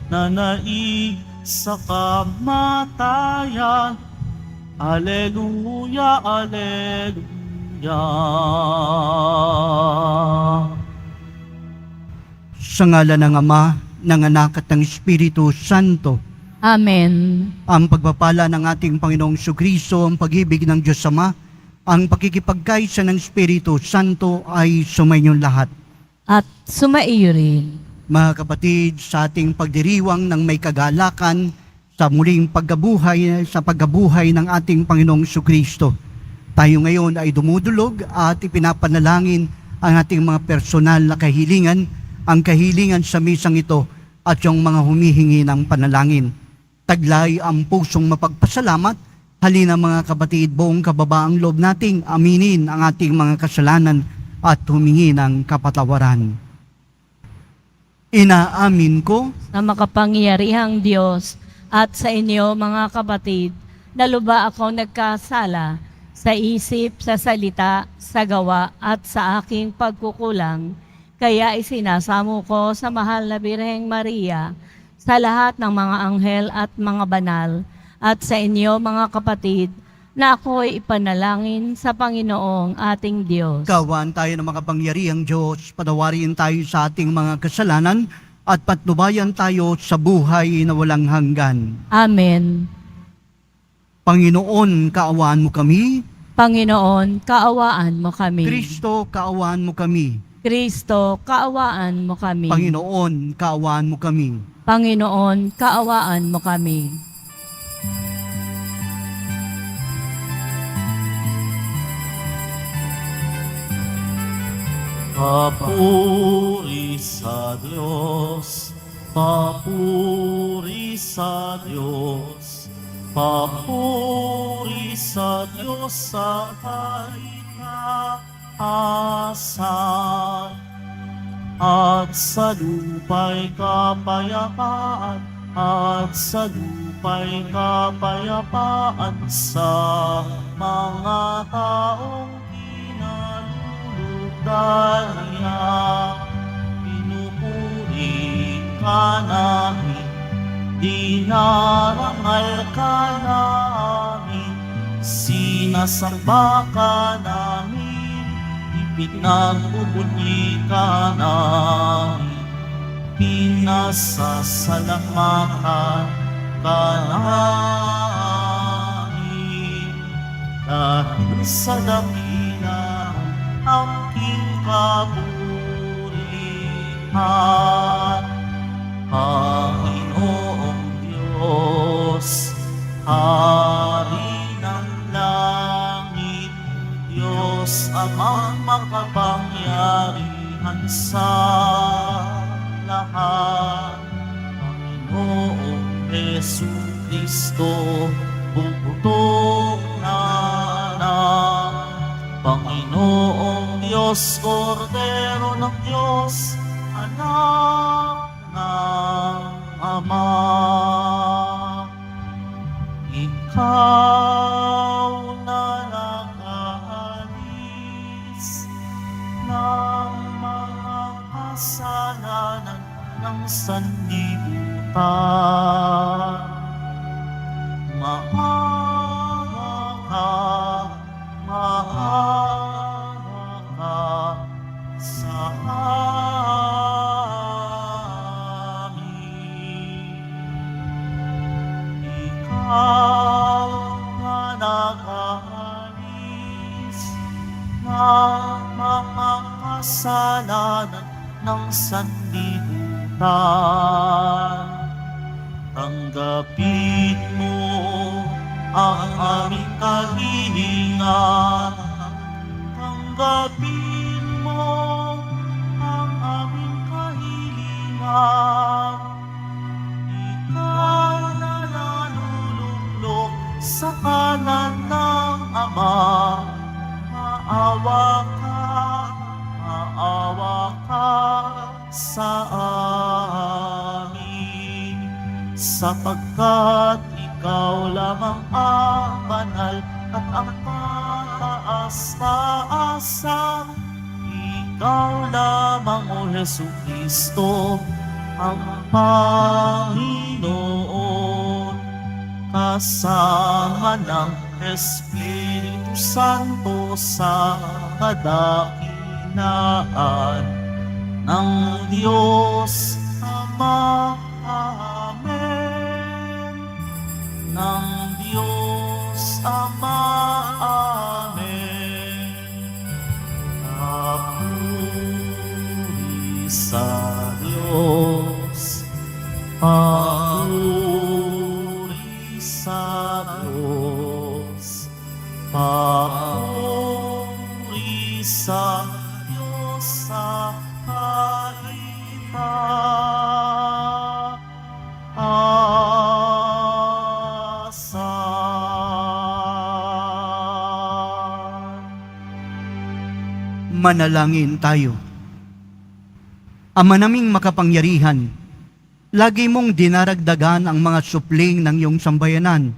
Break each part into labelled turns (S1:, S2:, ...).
S1: na naig sa kamatayan. Alleluia, Alleluia.
S2: Sa ngalan ng Ama, ng Anak at ng Espiritu Santo.
S3: Amen.
S2: Ang pagpapala ng ating Panginoong Jesucristo, ang pag-ibig ng Diyos Ama, ang pakikipagkaisa ng Espiritu Santo ay sumayinyong lahat.
S3: At sumaiyo rin.
S2: Mga kapatid, sa ating pagdiriwang ng may kagalakan sa muling pagkabuhay ng ating Panginoong Jesucristo, tayo ngayon ay dumudulog at ipinapanalangin ang ating mga personal na kahilingan, ang kahilingan sa misang ito at yung mga humihingi ng panalangin. Taglay ang pusong mapagpasalamat. Halina mga kapatid, buong kababaang loob nating aminin ang ating mga kasalanan at humingi ng kapatawaran. Inaamin ko
S3: Sa makapangyarihang Diyos at sa inyo mga kapatid, na luba ako nagkasala sa isip, sa salita, sa gawa at sa aking pagkukulang. Kaya isinasamo ko sa mahal na Birheng Maria, sa lahat ng mga anghel at mga banal, at sa inyo mga kapatid, na ako'y ipanalangin sa Panginoong ating Diyos.
S2: Kawan tayo ng makapangyarihang Diyos, patawarin tayo sa ating mga kasalanan at patnubayan tayo sa buhay na walang hanggan.
S3: Amen.
S2: Panginoon, kaawaan mo kami.
S3: Panginoon, kaawaan mo kami.
S2: Kristo, kaawaan mo kami.
S3: Kristo, kaawaan mo kami.
S2: Panginoon, kaawaan mo kami.
S3: Panginoon, kaawaan mo kami.
S1: Papuri sa Diyos, papuri sa Diyos, papuri sa Diyos sa kaitaasan, at sa lupa'y kapayapaan, at sa lupa'y kapayapaan sa mga taong daya. Pinupuri ka namin, dinarangal ka namin, sinasamba ka namin, ipinagbubunyi ka namin, pinasasalamatan ka namin, dahil sa dakila aking kaburihan. Panginoong Diyos, Hari ng langit, Diyos Amang makapangyarihan sa lahat, Panginoong Jesucristo, bubutong na anak, Panginoong Diyos, Kordero ng Diyos, Anak ng Ama. Ikaw na nakaalis ng mga kasalanan ng sanlibutan. Maawa ka, maawa ka sa amin. Ikaw na nakaalis ng mga kasalanan ng sanlibutan. Tanggapin mo ang aming kahilingan. Tanggapin mo ang aming kahilingan. Ikaw na nalulunok sa kanan ng Ama. Maawa ka sa amin, sapagkat ikaw lamang ang banal at ang pataas-taasan. Ikaw lamang, O Jesucristo, ang Panginoon, kasama ng Espiritu Santo sa kadakilaan ng Diyos Ama. Amen. Ng Diyos Ama. Amen. Papuri sa Diyos. Papuri sa Diyos. Papuri sa Diyos sa
S2: Manalangin tayo. Ama naming makapangyarihan, lagi mong dinaragdagan ang mga supling ng iyong sambayanan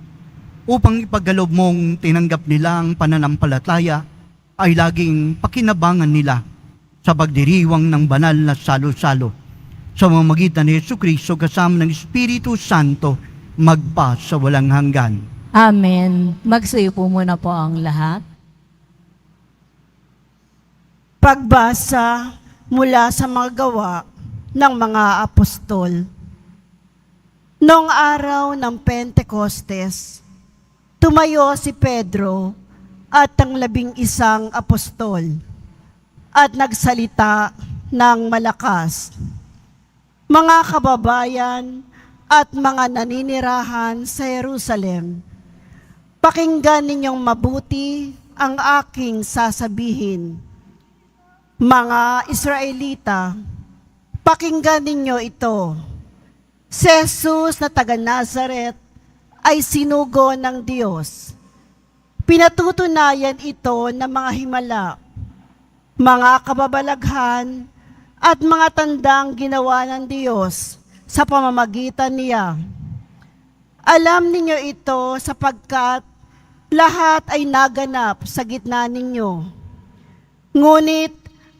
S2: upang ipagkaloob mong tinanggap nila ang pananampalataya ay laging pakinabangan nila sa pagdiriwang ng banal na salo-salo. Sa pamamagitan ni Jesucristo kasama ng Espiritu Santo, magpa sa walang hanggan.
S3: Amen. Magsayo po muna po ang lahat.
S4: Pagbasa mula sa mga gawa ng mga apostol. Noong araw ng Pentecostes, tumayo si Pedro at ang 11 apostol at nagsalita ng malakas. Mga kababayan at mga naninirahan sa Jerusalem, pakinggan ninyong mabuti ang aking sasabihin. Mga Israelita, pakinggan ninyo ito. Si Jesus na taga Nazaret ay sinugo ng Diyos. Pinatutunayan ito ng mga himala, mga kababalaghan at mga tandang ginawa ng Diyos sa pamamagitan niya. Alam ninyo ito sapagkat lahat ay naganap sa gitna ninyo. Ngunit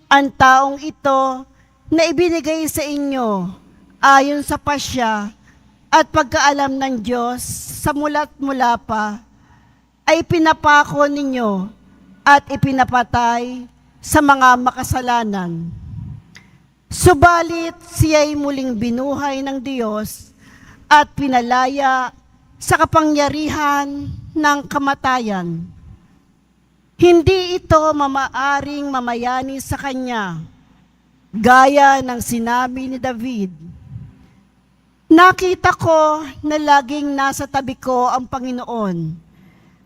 S4: ang taong ito na ibinigay sa inyo ayon sa pasya at pagkaalam ng Diyos sa mula't mula pa, ay pinapako ninyo at ipinapatay sa mga makasalanan. Subalit siya'y muling binuhay ng Diyos at pinalaya sa kapangyarihan ng kamatayan. Hindi ito mamaaring mamayani sa kanya, gaya ng sinabi ni David. Nakita ko na laging nasa tabi ko ang Panginoon.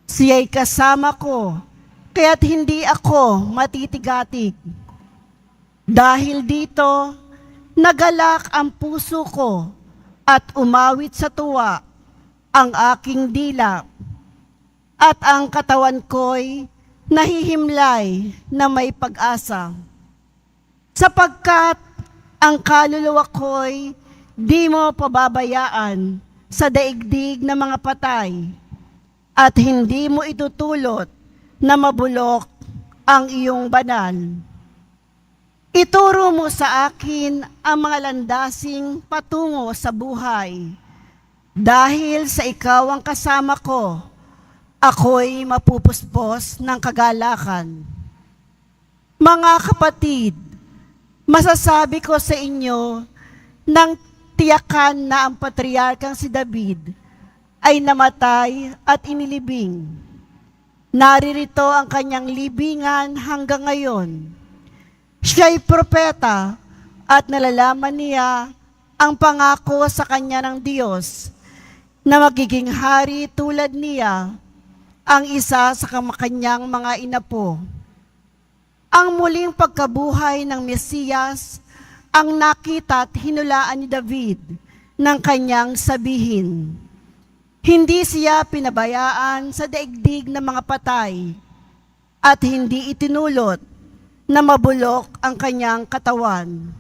S4: Siya'y kasama ko, kaya't hindi ako matitigatig. Dahil dito, nagalak ang puso ko at umawit sa tuwa ang aking dila. At ang katawan ko'y nahihimlay na may pag-asa. Sapagkat ang kaluluwa ko'y di mo pababayaan sa daigdig ng mga patay at hindi mo itutulot na mabulok ang iyong banal. Ituro mo sa akin ang mga landasing patungo sa buhay. Dahil sa ikaw ang kasama ko, ako'y mapupuspos ng kagalakan. Mga kapatid, masasabi ko sa inyo nang tiyakan na ang patriarkang si David ay namatay at inilibing. Naririto ang kanyang libingan hanggang ngayon. Siya'y propeta at nalalaman niya ang pangako sa kanya ng Diyos na magiging hari tulad niya, ang isa sa kamakanyang mga inapo. Ang muling pagkabuhay ng Mesiyas ang nakita at hinulaan ni David ng kanyang sabihin. Hindi siya pinabayaan sa daigdig ng mga patay at hindi itinulot na mabulok ang kanyang katawan.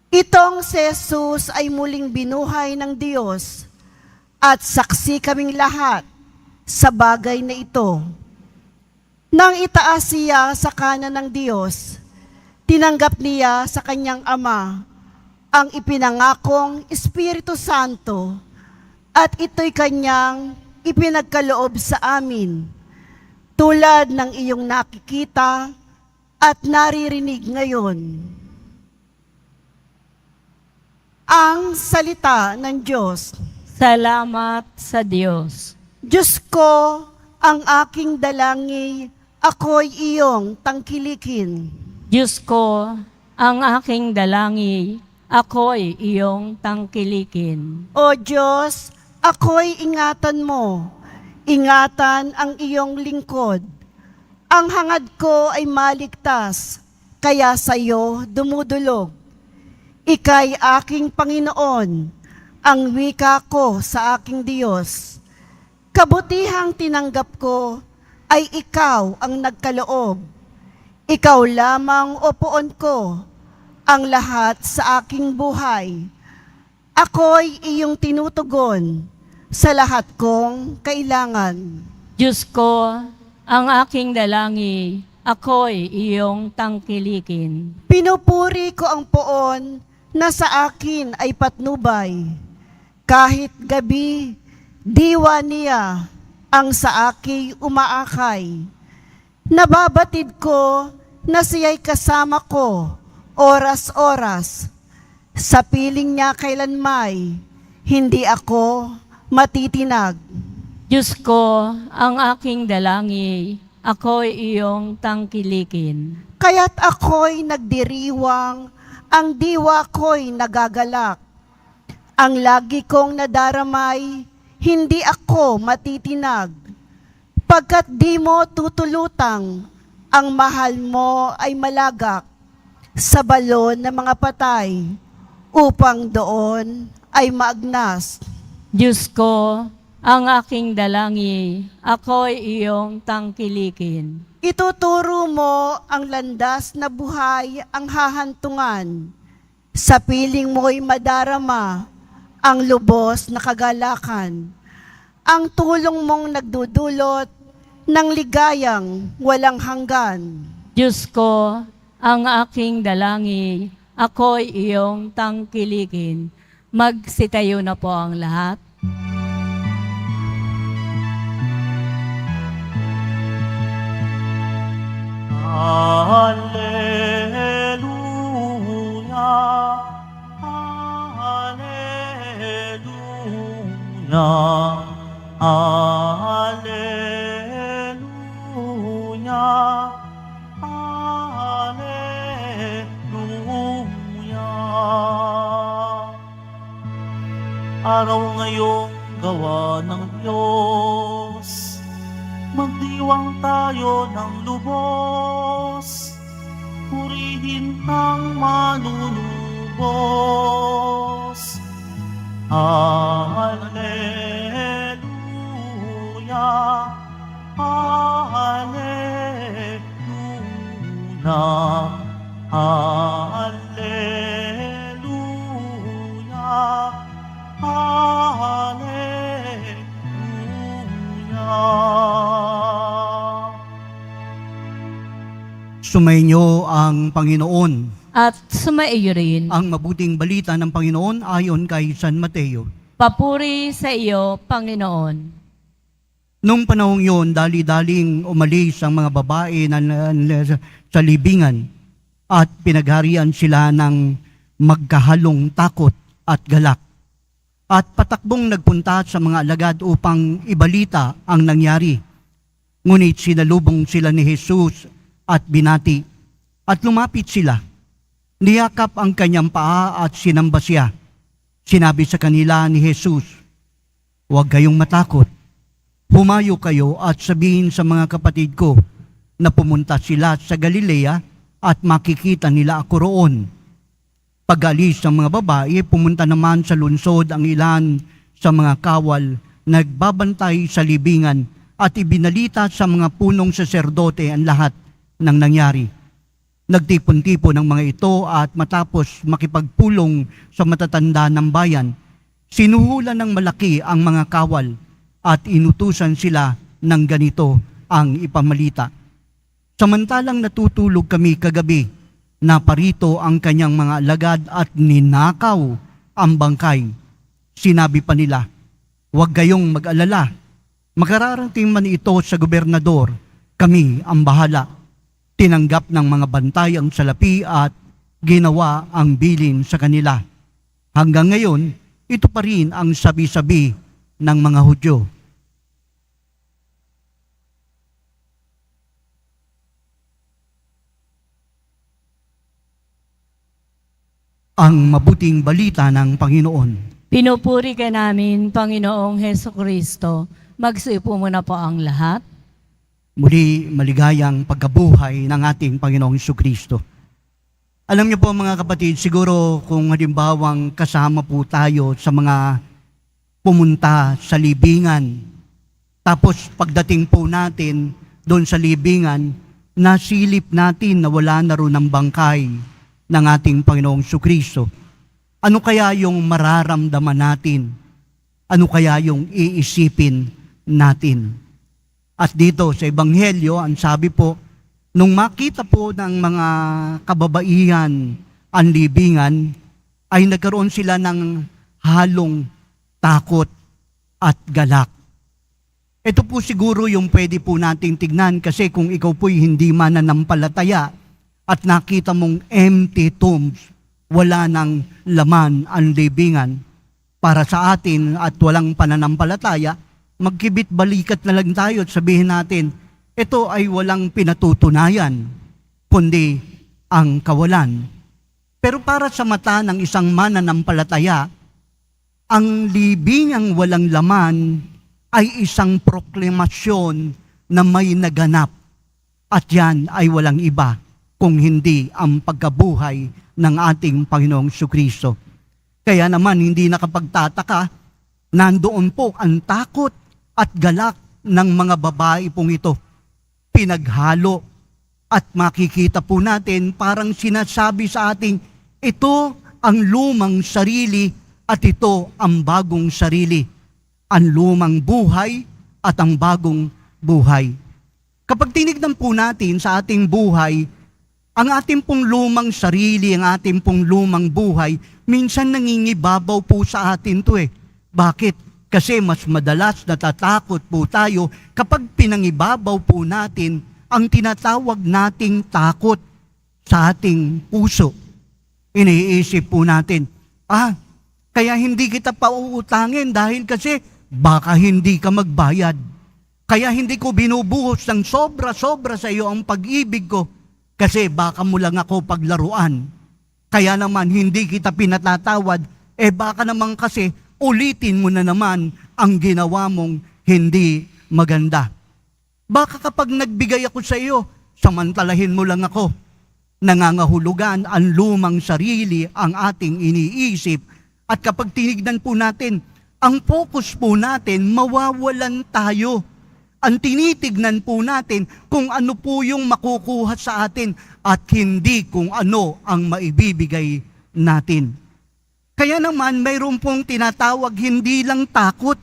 S4: Itong si Jesus ay muling binuhay ng Diyos at saksi kaming lahat sa bagay na ito. Nang itaas siya sa kanan ng Diyos, tinanggap niya sa kanyang Ama ang ipinangakong Espiritu Santo at ito'y kanyang ipinagkaloob sa amin, tulad ng iyong nakikita at naririnig ngayon. Ang salita ng Diyos.
S3: Salamat sa Diyos.
S4: Diyos ko, ang aking dalangin, ako'y iyong tangkilikin.
S3: Diyos ko, ang aking dalangin, ako'y iyong tangkilikin.
S4: O Diyos, ako'y ingatan mo, ingatan ang iyong lingkod. Ang hangad ko ay maligtas, kaya sa'yo dumudulog. Ika'y aking Panginoon, ang wika ko sa aking Diyos. Kabutihang tinanggap ko ay ikaw ang nagkaloob. Ikaw lamang o poon ko, ang lahat sa aking buhay. Ako'y iyong tinutugon sa lahat kong kailangan.
S3: Diyos ko, ang aking dalangin, ako'y iyong tangkilikin.
S4: Pinupuri ko ang poon na sa akin ay patnubay. Kahit gabi, diwa niya ang sa akin umaakay. Nababatid ko na siya'y kasama ko oras-oras. Sa piling niya kailanmay, hindi ako matitinag.
S3: Diyos ko, ang aking dalangin, ako'y iyong tangkilikin.
S4: Kaya't ako'y nagdiriwang, ang diwa ko'y nagagalak. Ang lagi kong nadaramay, hindi ako matitinag. Pagkat di mo tutulutang, ang mahal mo ay malagak sa balon ng mga patay, upang doon ay maagnas.
S3: Diyos ko, ang aking dalangin, ako'y iyong tangkilikin.
S4: Ituturo mo ang landas na buhay ang hahantungan. Sa piling mo'y madarama ang lubos na kagalakan. Ang tulong mong nagdudulot ng ligayang walang hanggan.
S3: Diyos ko, ang aking dalangin, ako'y iyong tangkilikin. Magsitayo na po ang lahat.
S1: Alleluia, Alleluia, Alleluia, Alleluia. Araw ngayong gawa ng Diyos, magdiwang tayo ng lubos, purihin ang manunubos. Alleluia, Alleluia, Alleluia, Alleluia.
S2: Sumainyo ang Panginoon.
S3: At sumaiyo rin.
S2: Ang mabuting balita ng Panginoon ayon kay San Mateo.
S3: Papuri sa iyo, Panginoon.
S2: Nung panahong yun, dali-daling umalis ang mga babae sa libingan at pinagharian sila ng magkahalong takot at galak. At patakbong nagpunta sa mga alagad upang ibalita ang nangyari. Ngunit sinalubong sila ni Jesus at binati. At lumapit sila. Niyakap ang kanyang paa at sinamba siya. Sinabi sa kanila ni Jesus, "Huwag kayong matakot. Humayo kayo at sabihin sa mga kapatid ko na pumunta sila sa Galilea at makikita nila ako roon." Pag-alis ng mga babae, pumunta naman sa lungsod ang ilan sa mga kawal, nagbabantay sa libingan at ibinalita sa mga punong saserdote ang lahat ng nangyari. Nagtipon-tipon ng mga ito at matapos makipagpulong sa matatanda ng bayan, sinuhulan ng malaki ang mga kawal at inutusan sila ng ganito ang ipamalita. Samantalang natutulog kami kagabi, naparito ang kanyang mga alagad at ninakaw ang bangkay. Sinabi pa nila, huwag kayong mag-alala. Makararating man ito sa gobernador, kami ang bahala. Tinanggap ng mga bantay ang salapi at ginawa ang bilin sa kanila. Hanggang ngayon, ito pa rin ang sabi-sabi ng mga Hudyo. Ang mabuting balita ng Panginoon.
S3: Pinupuri ka namin, Panginoong Heso Kristo. Magsiupo muna po ang lahat.
S2: Muli maligayang pagkabuhay ng ating Panginoong Kristo. Alam niyo po mga kapatid, siguro kung halimbawang kasama po tayo sa mga pumunta sa libingan, tapos pagdating po natin doon sa libingan, nasilip natin na wala na ron ang bangkay ng ating Panginoong Kristo. Ano kaya yung mararamdaman natin? Ano kaya yung iisipin natin? At dito sa Ebanghelyo, ang sabi po, nung makita po ng mga kababaihan ang libingan, ay nagkaroon sila ng halong takot at galak. Ito po siguro yung pwede po nating tignan kasi kung ikaw po'y hindi mananampalataya at nakita mong empty tombs, wala nang laman ang libingan, para sa atin at walang pananampalataya, magkibit balikat na lang tayo at sabihin natin, ito ay walang pinatutunayan, kundi ang kawalan. Pero para sa mata ng isang mananampalataya, ang libingang walang laman ay isang proklamasyon na may naganap. At yan ay walang iba kung hindi ang pagkabuhay ng ating Panginoong Kristo. Kaya naman hindi nakapagtataka, nandoon po ang takot at galak ng mga babae pong ito. Pinaghalo at makikita po natin parang sinasabi sa ating, ito ang lumang sarili at ito ang bagong sarili. Ang lumang buhay at ang bagong buhay. Kapag tinignan po natin sa ating buhay, ang ating pong lumang sarili, ang ating pong lumang buhay, minsan nangingibabaw po sa atin to eh. Bakit? Kasi mas madalas natatakot po tayo kapag pinangibabaw po natin ang tinatawag nating takot sa ating puso. Iniisip po natin, kaya hindi kita pauutangin dahil kasi baka hindi ka magbayad. Kaya hindi ko binubuhos ng sobra-sobra sa iyo ang pag-ibig ko kasi baka mo lang ako paglaruan. Kaya naman hindi kita pinatatawad, baka naman kasi ulitin mo na naman ang ginawa mong hindi maganda. Baka kapag nagbigay ako sa iyo, samantalahin mo lang ako. Nangangahulugan ang lumang sarili ang ating iniisip. At kapag tinignan po natin, ang focus po natin, mawawalan tayo. Ang tinitignan po natin kung ano po yung makukuha sa atin at hindi kung ano ang maibibigay natin. Kaya naman mayroon pong tinatawag hindi lang takot,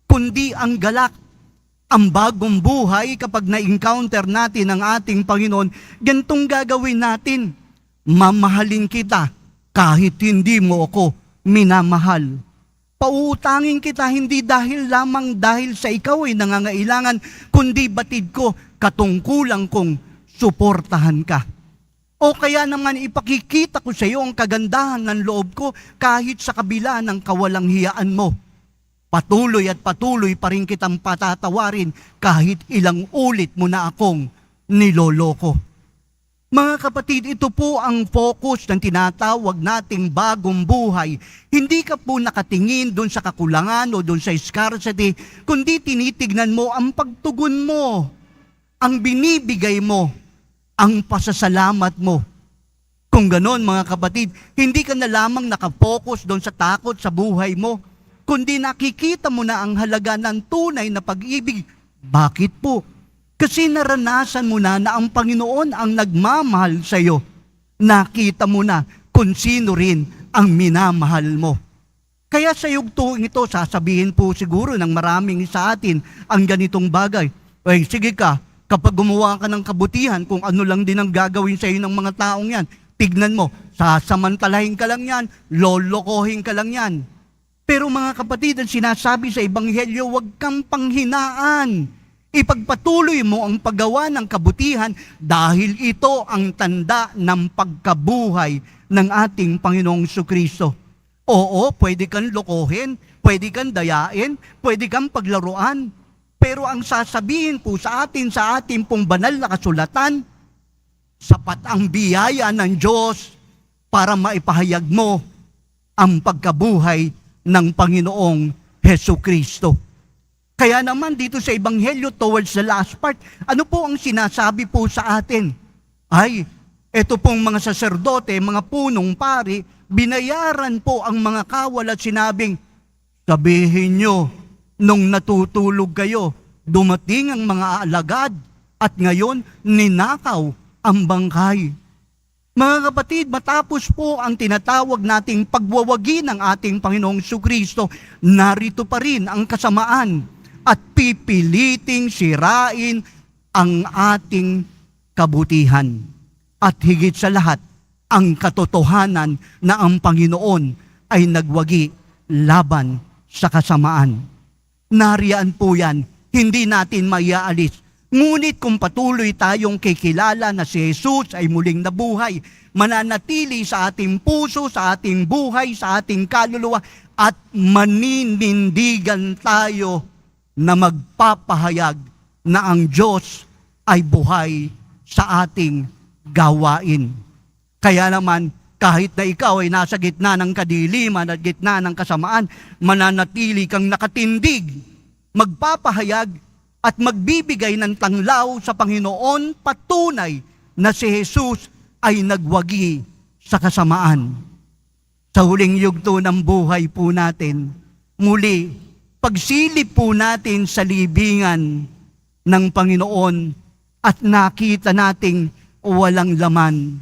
S2: kundi ang galak. Ang bagong buhay kapag na-encounter natin ang ating Panginoon, gantong gagawin natin. Mamahalin kita kahit hindi mo ako minamahal. Pauutangin kita hindi lamang dahil sa ikaw ay nangangailangan, kundi batid ko katungkulang kong suportahan ka. O kaya naman ipakikita ko sa iyo ang kagandahan ng loob ko kahit sa kabila ng kawalanghiyaan mo. Patuloy at patuloy pa rin kitang patatawarin kahit ilang ulit mo na akong niloloko. Mga kapatid, ito po ang focus ng tinatawag nating bagong buhay. Hindi ka po nakatingin doon sa kakulangan o doon sa scarcity, kundi tinitignan mo ang pagtugon mo, ang binibigay mo, ang pasasalamat mo. Kung ganon mga kapatid, hindi ka na lamang nakapokus doon sa takot sa buhay mo, kundi nakikita mo na ang halaga ng tunay na pag-ibig. Bakit po? Kasi naranasan mo na ang Panginoon ang nagmamahal sa iyo. Nakita mo na kung sino rin ang minamahal mo. Kaya sa yugtuong ito, sasabihin po siguro ng maraming sa atin ang ganitong bagay. Sige ka, kapag gumawa ka ng kabutihan, kung ano lang din ang gagawin sa iyo ng mga taong yan, tignan mo, sasamantalahin ka lang yan, lolokohin ka lang yan. Pero mga kapatid, ang sinasabi sa Ebanghelyo, huwag kang panghinaan. Ipagpatuloy mo ang paggawa ng kabutihan dahil ito ang tanda ng pagkabuhay ng ating Panginoong Jesucristo. Oo, pwede kang lokohin, pwede kang dayain, pwede kang paglaruan. Pero ang sasabihin po sa ating pong banal na kasulatan, sapat ang biyaya ng Diyos para maipahayag mo ang pagkabuhay ng Panginoong Jesucristo. Kaya naman dito sa Ebanghelyo towards the last part, ano po ang sinasabi po sa atin? Ay, eto pong mga saserdote, mga punong pari, binayaran po ang mga kawal at sinabing, sabihin nyo, nung natutulog kayo, dumating ang mga alagad at ngayon ninakaw ang bangkay. Mga kapatid, matapos po ang tinatawag nating pagwawagi ng ating Panginoong Jesucristo, narito pa rin ang kasamaan at pipiliting sirain ang ating kabutihan. At higit sa lahat, ang katotohanan na ang Panginoon ay nagwagi laban sa kasamaan. Nariyan po yan, hindi natin maiaalis. Ngunit kung patuloy tayong kikilala na si Jesus ay muling nabuhay, mananatili sa ating puso, sa ating buhay, sa ating kaluluwa, at maninindigan tayo na magpapahayag na ang Diyos ay buhay sa ating gawain. Kaya naman, kahit na ikaw ay nasa gitna ng kadiliman at gitna ng kasamaan, mananatili kang nakatindig, magpapahayag at magbibigay ng tanglaw sa Panginoon, patunay na si Jesus ay nagwagi sa kasamaan. Sa huling yugto ng buhay po natin, muli, pagsilip po natin sa libingan ng Panginoon at nakita nating walang laman.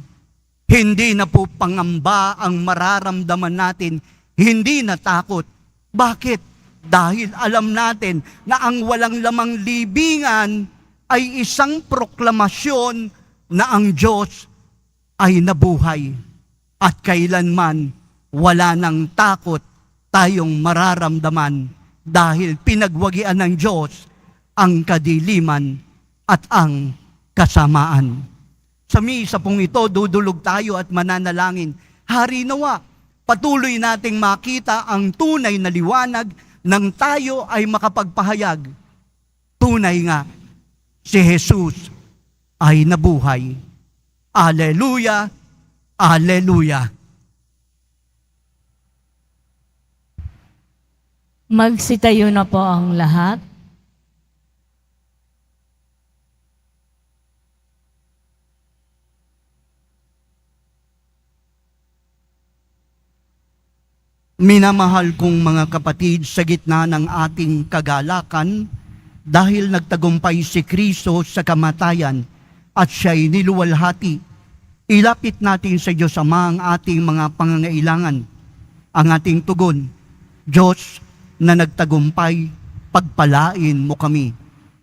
S2: Hindi na po pangamba ang mararamdaman natin, hindi na takot. Bakit? Dahil alam natin na ang walang lamang libingan ay isang proklamasyon na ang Diyos ay nabuhay. At kailanman wala nang takot tayong mararamdaman dahil pinagwagian ng Diyos ang kadiliman at ang kasamaan. Sa misa pong ito, dudulog tayo at mananalangin. Hari nawa, patuloy nating makita ang tunay na liwanag nang tayo ay makapagpahayag. Tunay nga, si Jesus ay nabuhay. Alleluia, alleluia.
S3: Magsitayo na po ang lahat.
S2: Minamahal kong mga kapatid, sa gitna ng ating kagalakan, dahil nagtagumpay si Kristo sa kamatayan at siya'y niluwalhati, ilapit natin sa Diyos Ama ang ating mga pangangailangan, ang ating tugon. Diyos na nagtagumpay, pagpalain mo kami.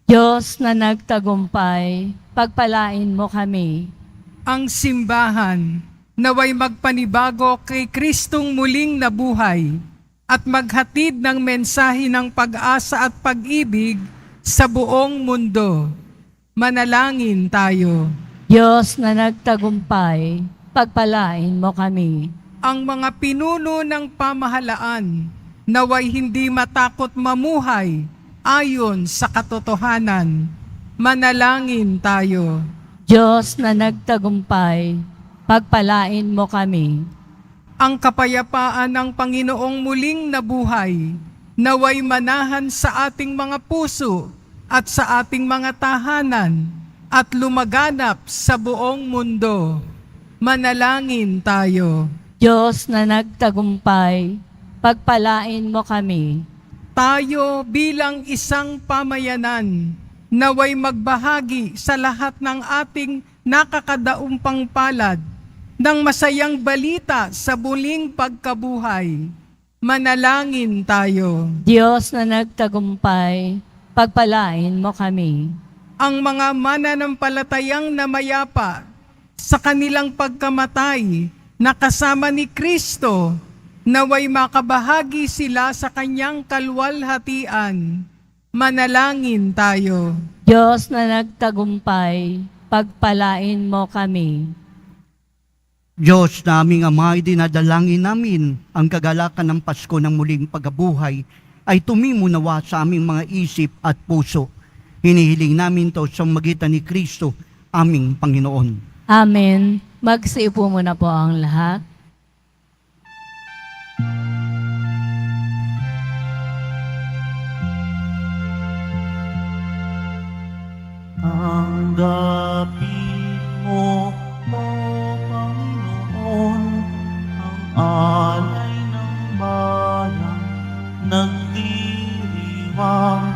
S3: Diyos na nagtagumpay, pagpalain mo kami.
S5: Ang simbahan naway magpanibago kay Kristong muling nabuhay at maghatid ng mensahe ng pag-asa at pag-ibig sa buong mundo. Manalangin tayo.
S3: Diyos na nagtagumpay, pagpalain mo kami.
S5: Ang mga pinuno ng pamahalaan naway hindi matakot mamuhay ayon sa katotohanan. Manalangin tayo.
S3: Diyos na nagtagumpay, pagpalain mo kami.
S5: Ang kapayapaan ng Panginoong muling nabuhay, naway manahan sa ating mga puso at sa ating mga tahanan at lumaganap sa buong mundo. Manalangin tayo.
S3: Diyos na nagtagumpay, pagpalain mo kami.
S5: Tayo bilang isang pamayanan, naway magbahagi sa lahat ng ating nakakadaumpang palad ng masayang balita sa muling pagkabuhay. Manalangin tayo.
S3: Diyos na nagtagumpay, pagpalain mo kami.
S5: Ang mga mananampalatayang namayapa sa kanilang pagkamatay na kasama ni Kristo, naway makabahagi sila sa kanyang kalwalhatian. Manalangin tayo.
S3: Diyos na nagtagumpay, pagpalain mo kami.
S2: Diyos na aming Ama, dinadalangin namin ang kagalakan ng Pasko ng muling pagkabuhay ay tumimo nawa sa aming mga isip at puso. Hinihiling namin to sa magitan ni Kristo, aming Panginoon.
S3: Amen. Magsiupo muna po ang lahat.
S1: Tanggapin mo, O Panginoon, ang alay ng bayan, nagdiriwang,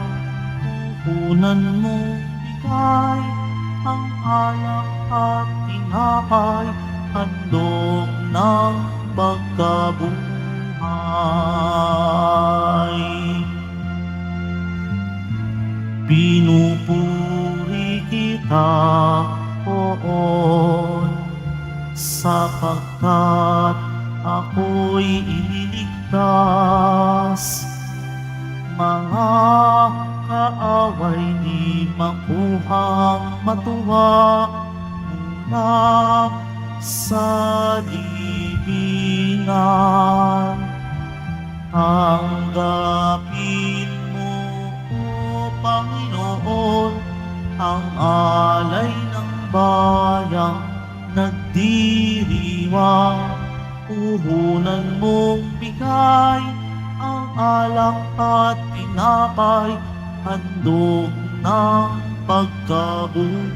S1: puhunan mo bigay, ang alak at tinapay, handog ng pagkabuhay. Pinupuri kita, Poon, sapagkat ako'y iligtas. Mga kaaway di makuhang matuwa mula sa libingan. Tanggapin mo, O Panginoon, ang alay ng bayang nagdiriwang, puhunan mong bigay, ang alak at tinapay, handog ng pagkabuhay.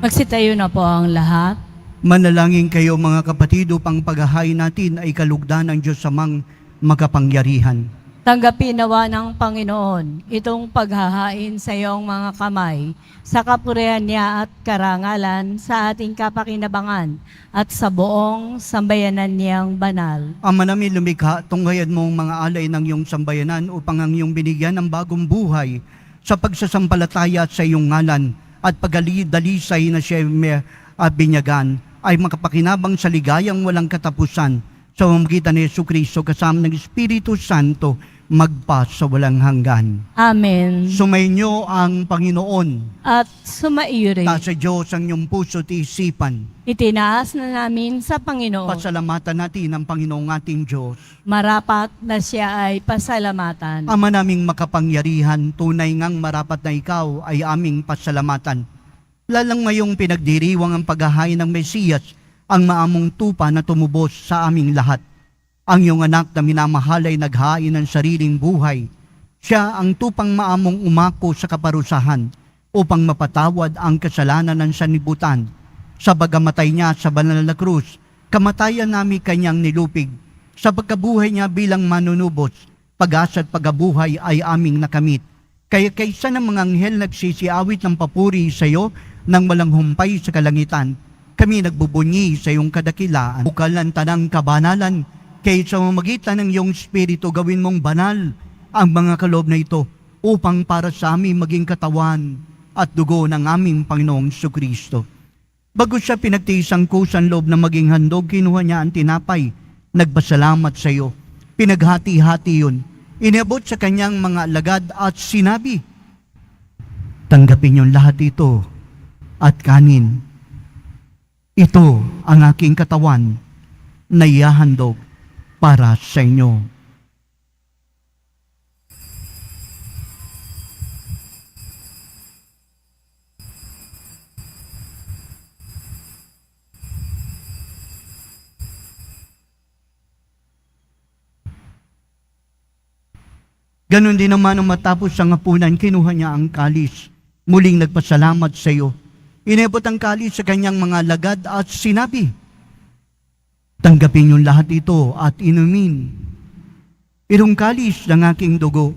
S3: Magsitayo na po ang lahat.
S2: Manalangin kayo mga kapatid upang paghahain natin ay kalugdan ng Diyos Amang makapangyarihan.
S3: Tanggapin nawa ng Panginoon itong paghahain sa iyong mga kamay, sa kapurihan niya at karangalan, sa ating kapakinabangan, at sa buong sambayanan niyang banal.
S2: Ama namin lumikha, tunghayan mo ang mga alay ng iyong sambayanan upang ang iyong binigyan ng bagong buhay sa pagsasampalataya sa iyong ngalan at pagdalisay na siya binyagan ay makapakinabang sa ligayang walang katapusan sa pamamagitan ni Jesucristo kasama ng Espiritu Santo magpa sa walang hanggan.
S3: Amen.
S2: Sumainyo ang Panginoon.
S3: At sumaiyo rin.
S2: Sa Diyos ang iyong puso at isipan.
S3: Itinaas na namin sa Panginoon.
S2: Pasalamatan natin ang Panginoong ating Diyos.
S3: Marapat na siya ay pasalamatan.
S2: Ama naming makapangyarihan, tunay ngang marapat na ikaw ay aming pasalamatan. Lalang ngayong pinagdiriwang ang paghahain ng Mesiyas, ang maamong tupa na tumubos sa aming lahat. Ang iyong anak na minamahal ay naghain ng sariling buhay. Siya ang tupang maamong umako sa kaparusahan upang mapatawad ang kasalanan ng sanlibutan. Sa pagkamatay niya sa banal na krus, kamatayan namin kanyang nilupig. Sa pagkabuhay niya bilang manunubos, pag-asa at pagkabuhay ay aming nakamit. Kaya kaysa ng mga anghel nagsisiawit ng papuri sa iyo nang walang humpay sa kalangitan, kami nagbubunyi sa iyong kadakilaan. Bukal ang tanang kabanalan, kaya sa mamagitan ng iyong Espiritu gawin mong banal ang mga kaloob na ito upang para sa amin maging katawan at dugo ng aming Panginoong Jesucristo. Bago siya pinagtiisang kusan loob na maging handog, kinuha niya ang tinapay, nagpasalamat sa iyo. Pinaghati-hati yun. Inabot sa kanyang mga alagad at sinabi, tanggapin niyo lahat ito at kanin. Ito ang aking katawan na ihahandog para sa inyo. Ganon din naman nung matapos ang hapunan, kinuha niya ang kalis. Muling nagpasalamat sa iyo. Inabot ang kalis sa kanyang mga lagad at sinabi, tanggapin niyo lahat ito at inumin. Itong kalis ng aking dugo,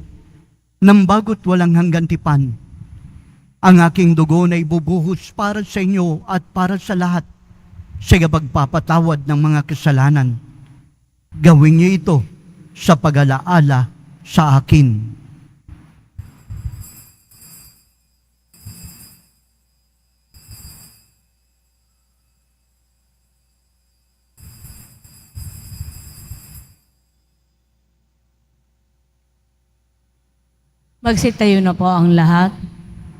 S2: ng bago't walang hanggan tipan. Ang aking dugo na ibubuhos para sa inyo at para sa lahat sa pagpapatawad ng mga kasalanan. Gawin niyo ito sa pag-alaala sa akin.
S3: Magsitayo na po ang lahat.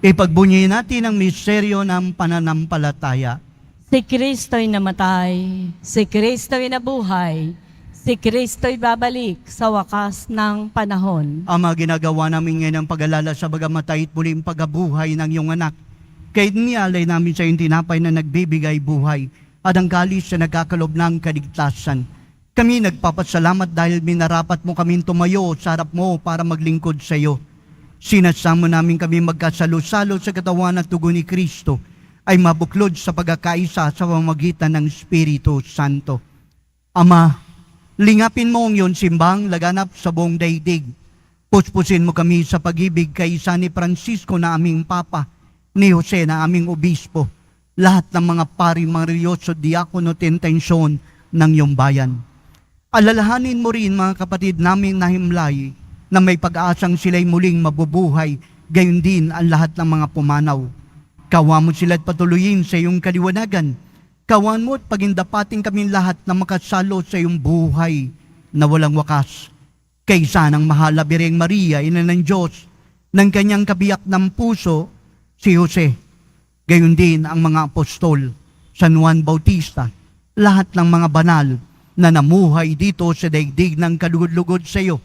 S2: Ipagbunyi natin ang misteryo ng pananampalataya.
S3: Si Kristo'y namatay, si Kristo'y nabuhay, si Kristo'y babalik sa wakas ng panahon.
S2: Ama, ginagawa namin ngayon ang pag-alala sa bagamatay at muling pagkabuhay ng iyong anak. Kahit nialay namin sa iyong tinapay na nagbibigay buhay at ang galis na nagkakalob ng kaligtasan. Kami nagpapasalamat dahil minarapat mo kaming tumayo sa harap mo para maglingkod sa iyo. Sinasamo namin kami magkasalo-salo sa katawan at dugo ni Kristo ay mabuklod sa pagkakaisa sa pamamagitan ng Espiritu Santo. Ama, lingapin mo ang iyong simbang laganap sa buong daigdig. Puspusin mo kami sa pag-ibig kay Isa ni Francisco na aming Papa, ni Jose na aming Obispo, lahat ng mga pari, mga religyoso, diakono at intensyon ng iyong bayan. Alalahanin mo rin mga kapatid naming nahimlay na may pag-asang sila'y muling mabubuhay, gayon din ang lahat ng mga pumanaw. Kawa mo sila't patuloyin sa iyong kaliwanagan. Kawan mo at pagindapating kami lahat na makasalo sa iyong buhay na walang wakas. Kaysa ng mahal na Birheng Maria, ina ng Diyos, ng kanyang kabiyak ng puso, si Jose. Gayon din ang mga apostol, San Juan Bautista, lahat ng mga banal na namuhay dito sa daigdig ng kalugod-lugod sa iyo.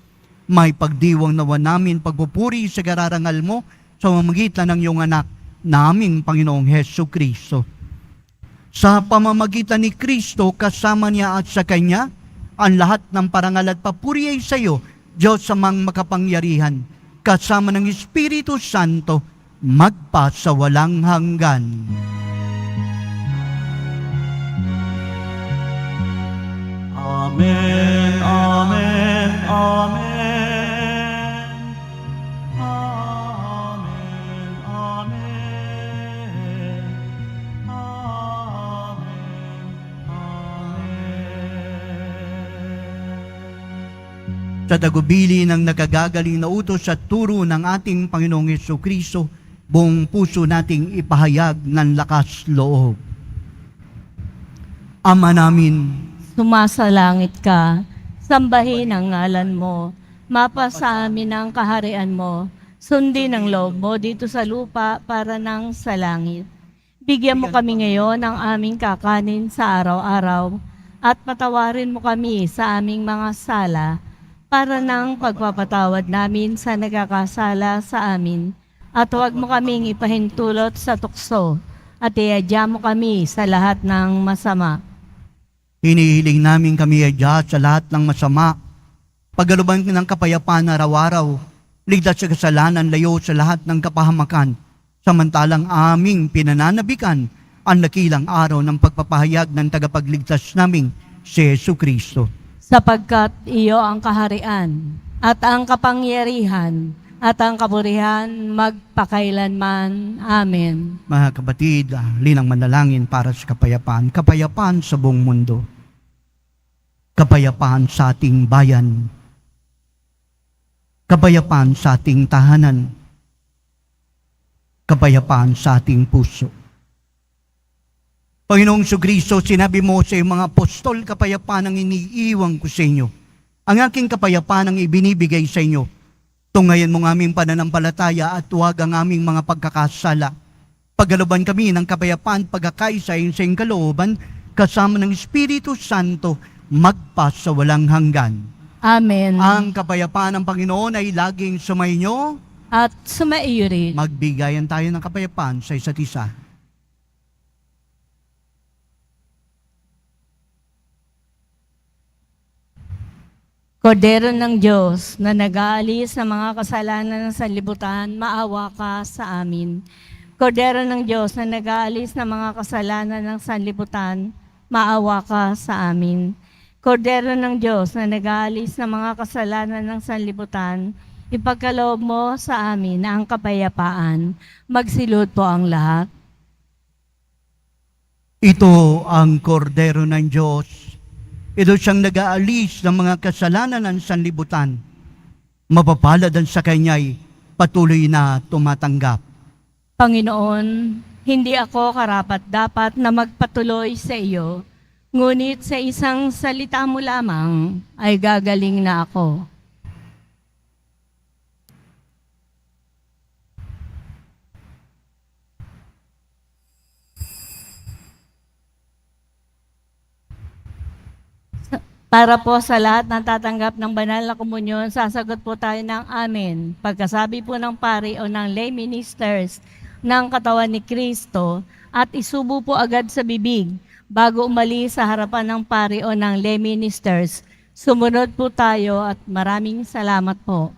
S2: May pagdiwang nawa namin pagpupuri sa gararangal mo sa pamamagitan ng iyong anak, naming Panginoong Hesus Kristo. Sa pamamagitan ni Kristo, kasama niya at sa Kanya, ang lahat ng parangal at papuri ay sa iyo, Diyos amang makapangyarihan, kasama ng Espiritu Santo, magpasawalang hanggan.
S1: Amen, amen, amen. Amen, amen. Amen, amen.
S2: Sa tagubili ng nagagagaling na utos at turo ng ating Panginoong Jesucristo, buong puso nating ipahayag ng lakas loob. Ama namin,
S3: Sumasalangit ka, sambahin ang ngalan mo, mapasa amin ang kaharian mo, sundin ang loob mo dito sa lupa para nang sa langit. Bigyan mo kami ngayon ng aming kakanin sa araw-araw at patawarin mo kami sa aming mga sala para nang pagpapatawad namin sa nagkakasala sa amin. At huwag mo kaming ipahintulot sa tukso at iadya mo kami sa lahat ng masama.
S2: hinihiling namin kami adya sa lahat ng masama, paggaluban ng kapayapaan araw-araw, ligtas sa kasalanan, layo sa lahat ng kapahamakan, samantalang aming pinananabikan ang nakilang araw ng pagpapahayag ng tagapagligtas naming si Jesucristo.
S3: Sapagkat iyo ang kaharian at ang kapangyarihan at ang kaburihan magpakailanman. Amen.
S2: Mga kapatid, linang manalangin para sa kapayapaan. Kapayapaan sa buong mundo. Kapayapaan sa ating bayan. Kapayapaan sa ating tahanan. Kapayapaan sa ating puso. Panginoong Jesucristo, sinabi mo sa iyong mga apostol, kapayapaan ang iniiwan ko sa inyo. Ang aking kapayapaan ang ibinibigay sa inyo. Tungayan mo ng aming pananampalataya at huwag ang aming mga pagkakasala. Paggaluban kami ng kapayapaan, pagkakaisa sa iyong kalooban, kasama ng Espiritu Santo, magpasawalang hanggan.
S3: Amen.
S2: Ang kapayapaan ng Panginoon ay laging sumainyo.
S3: At sumaiyo rin.
S2: Magbigayan tayo ng kapayapaan sa isa't isa.
S3: Kordero ng Diyos na nag-aalis ng mga kasalanan ng sanlibutan, maawa ka sa amin. Kordero ng Diyos na nag-aalis ng mga kasalanan ng sanlibutan, maawa ka sa amin. Kordero ng Diyos na nag-aalis ng mga kasalanan ng sanlibutan, ipagkaloob mo sa amin ang kapayapaan. Magsilod po ang lahat.
S2: Ito ang kordero ng Diyos. Ito siyang nag-aalis ng mga kasalanan ng sanlibutan. Mapapalad ang sa kanya'y patuloy na tumatanggap.
S3: Panginoon, hindi ako karapat-dapat na magpatuloy sa iyo, ngunit sa isang salita mo lamang ay gagaling na ako. Para po sa lahat ng tatanggap ng banal na komunyon, sasagot po tayo ng amen. Pagkasabi po ng pari o ng lay ministers ng katawan ni Kristo at isubo po agad sa bibig bago umalis sa harapan ng pari o ng lay ministers. Sumunod po tayo at maraming salamat po.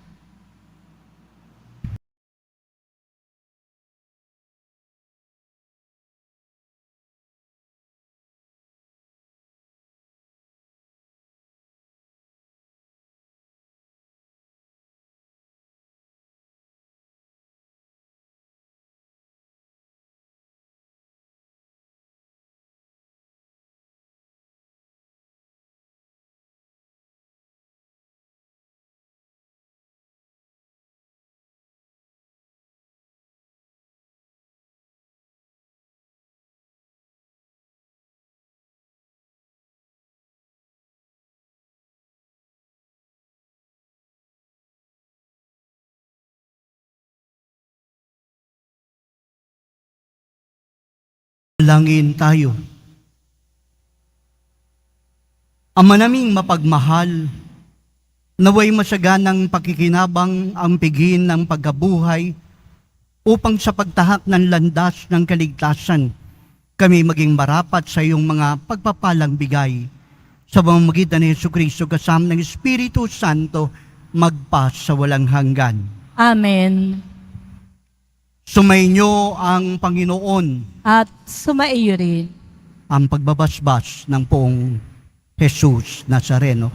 S2: Langin tayo. Ama naming mapagmahal, naway masaganang pakikinabang ang pigin ng pagkabuhay upang sa pagtahak ng landas ng kaligtasan, kami maging marapat sa iyong mga pagpapalang bigay. Sa pamamagitan ni Jesucristo kasama ng Espiritu Santo, magpa sa walang hanggan.
S3: Amen.
S2: Sumainyo ang Panginoon.
S3: At sumaiyo rin.
S2: Ang pagbabasbas ng poong Jesus Nazareno.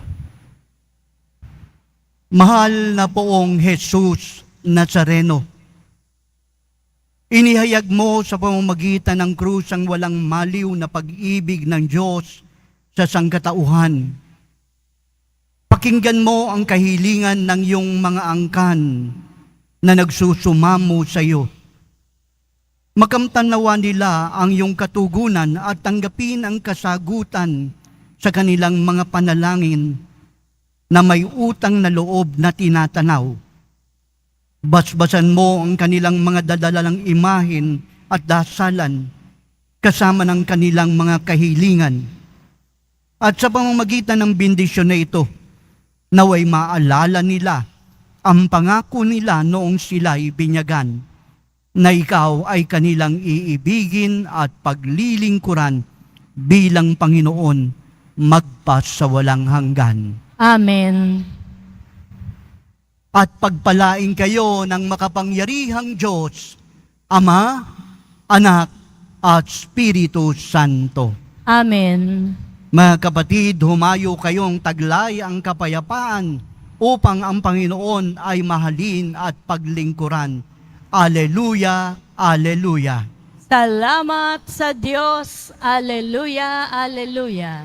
S2: Mahal na poong Jesus Nazareno, inihayag mo sa pamamagitan ng krus ang walang maliw na pag-ibig ng Diyos sa sangkatauhan. Pakinggan mo ang kahilingan ng iyong mga angkan na nagsusumamo sa iyo. Makamtanawa nila ang iyong katugunan at tanggapin ang kasagutan sa kanilang mga panalangin na may utang na loob na tinatanaw. Basbasan mo ang kanilang mga dadalang imahin at dasalan kasama ng kanilang mga kahilingan. At sa pamamagitan ng bendisyon na ito, naway maalala nila ang pangako nila noong sila'y binyagan, na ikaw ay kanilang iibigin at paglilingkuran bilang Panginoon magpas sa walang hanggan.
S3: Amen.
S2: At pagpalain kayo ng makapangyarihang Diyos, Ama, Anak, at Espiritu Santo.
S3: Amen.
S2: Mga kapatid, humayo kayong taglay ang kapayapaan upang ang Panginoon ay mahalin at paglingkuran. Aleluya, aleluya.
S3: Salamat sa Diyos. Aleluya, aleluya.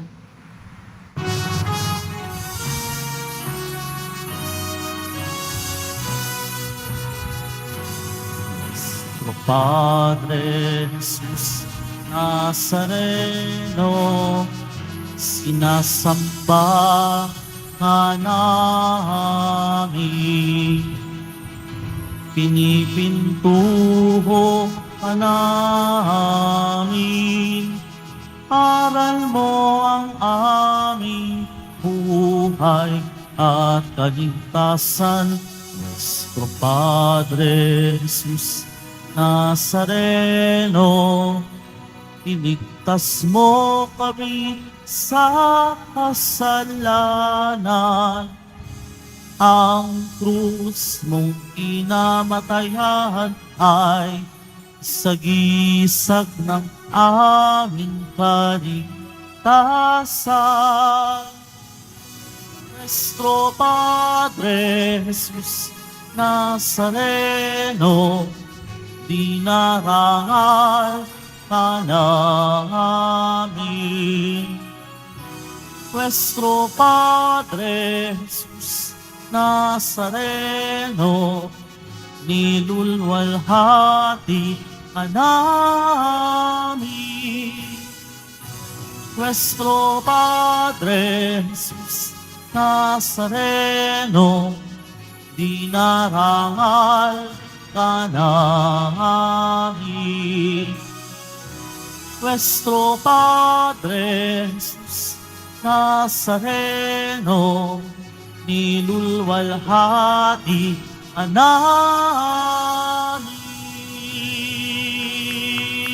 S1: Nuestro Padre Jesus Nazareno, sinasamba ka namin. Pinipintuho ka namin, aral mo ang aming buhay at kaligtasan. Nuestro Padre Jesus Nazareno, iligtas mo kami sa kasalanan. Ang krus mong inamatayan ay sagisag ng aming kaligtasan. Nuestro Padre Jesus Nazareno, dinarangal ka namin. Nuestro Padre Jesus Nazareno, nilulwalhati ka namin. Nuestro Padre Jesus Nazareno, dinarangal ka namin. Nuestro Padre Jesus Nazareno, nilulwalhati anak.